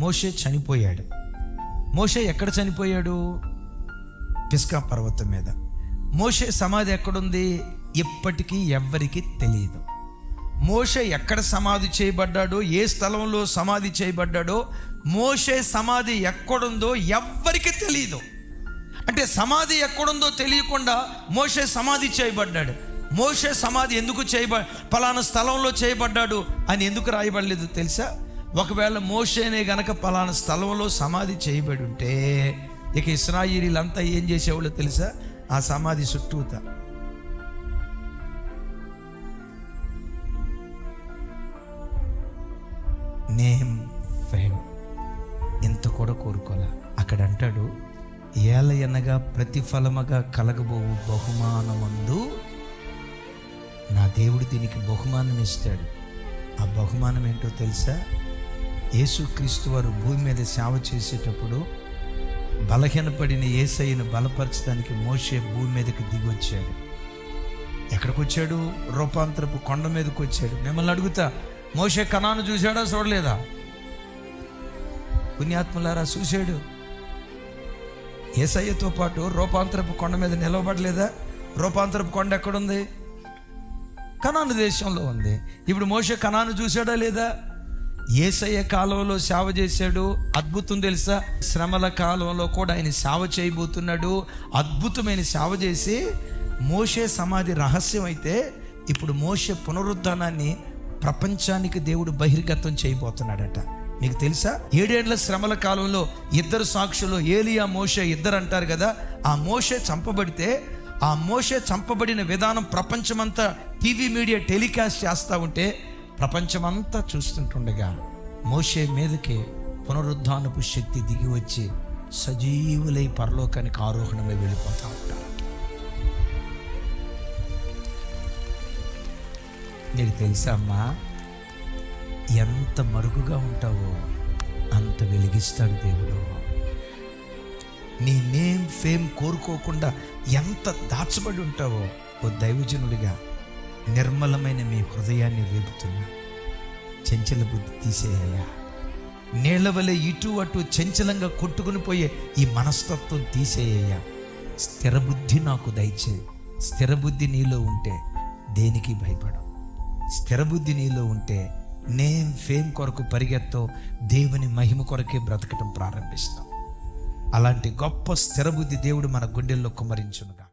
మోషే చనిపోయాడు. మోషే ఎక్కడ చనిపోయాడు? పిస్గా పర్వతం మీద. మోషే సమాధి ఎక్కడుంది? ఇప్పటికీ ఎవ్వరికీ తెలియదు. మోషే ఎక్కడ సమాధి చేయబడ్డాడో, ఏ స్థలంలో సమాధి చేయబడ్డాడో, మోషే సమాధి ఎక్కడుందో ఎవ్వరికీ తెలియదు. అంటే సమాధి ఎక్కడుందో తెలియకుండా మోషే సమాధి చేయబడ్డాడు. మోషే సమాధి ఎందుకు పలానా స్థలంలో చేయబడ్డాడు అని ఎందుకు రాయబడలేదు తెలుసా? ఒకవేళ మోషేనే గనక పలానా స్థలంలో సమాధి చేయబడి ఉంటే ఇక ఇశ్రాయేలీలంతా ఏం చేసేవాళ్ళు తెలుసా? ఆ సమాధి చుట్టూత నేమ్ ఫేమ్ ఇంత కూడా కోరుకోలే. అక్కడ అంటాడు, ఏలయనగా ప్రతిఫలముగా కలగబోవు బహుమానమందు నా దేవుడు దీనికి బహుమానం ఇస్తాడు. ఆ బహుమానం ఏంటో తెలుసా? యేసుక్రీస్తు వారు భూమి మీద సేవ చేసేటప్పుడు బలహీనపడిన యేసయ్యను బలపరచడానికి మోషే భూమి మీదకి దిగి వచ్చాడు. ఎక్కడికి వచ్చాడు? రూపాంతరపు కొండ మీదకి వచ్చాడు. మిమ్మల్ని అడుగుతా, మోషే కనాను చూశాడా చూడలేదా? పుణ్యాత్ములారా, చూశాడు. యేసయ్యతో పాటు రూపాంతరపు కొండ మీద నిలవబడలేదా? రూపాంతరపు కొండ ఎక్కడుంది? కనాను దేశంలో ఉంది. ఇప్పుడు మోషే కనాను చూశాడా లేదా? యేసయ్య కాలంలో సేవ చేశాడు. అద్భుతం తెలుసా? శ్రమల కాలంలో కూడా ఆయన సేవ చేయబోతున్నాడు. అద్భుతమైన సేవ చేసి మోషే సమాధి రహస్యం అయితే ఇప్పుడు మోషే పునరుద్ధానాన్ని ప్రపంచానికి దేవుడు బహిర్గతం చేయబోతున్నాడట. మీకు తెలుసా? 7 ఏళ్ల శ్రమల కాలంలో 2 సాక్షులు, ఏలియా, మోషే ఇద్దరు అంటారు కదా. ఆ మోషే చంపబడితే ఆ మోషే చంపబడిన విధానం ప్రపంచమంతా టీవీ మీడియా టెలికాస్ట్ చేస్తూ ఉంటే ప్రపంచమంతా చూస్తుంటుండగా మోషే మీదకి పునరుద్ధానపు శక్తి దిగి వచ్చి సజీవులై పరలోకానికి ఆరోహణమై వెళ్ళిపోతూ ఉంటారు. నీకు తెలుసా అమ్మా, ఎంత మరుగుగా ఉంటావో అంత వెలిగిస్తాడు దేవుడు. నీ నేమ్ ఫేమ్ కోరుకోకుండా ఎంత దాచబడి ఉంటావో ఓ దైవజనుడిగా నిర్మలమైన మీ హృదయాన్ని రేపుతున్నా చంచల బుద్ధి తీసేయ్యా. నీళ్ల వలె ఇటు అటు చంచలంగా కొట్టుకుని పోయే ఈ మనస్తత్వం తీసేయ్యా. స్థిర బుద్ధి నాకు దయచేయి. స్థిర బుద్ధి నీలో ఉంటే దేనికి భయపడవు. స్థిర బుద్ధి నీలో ఉంటే నేమ్ ఫేమ్ కొరకు పరిగెత్తో, దేవుని మహిమ కొరకే బ్రతకటం ప్రారంభిస్తాం. అలాంటి గొప్ప స్థిర బుద్ధి దేవుడు మన గుండెల్లో కుమ్మరించునుగా.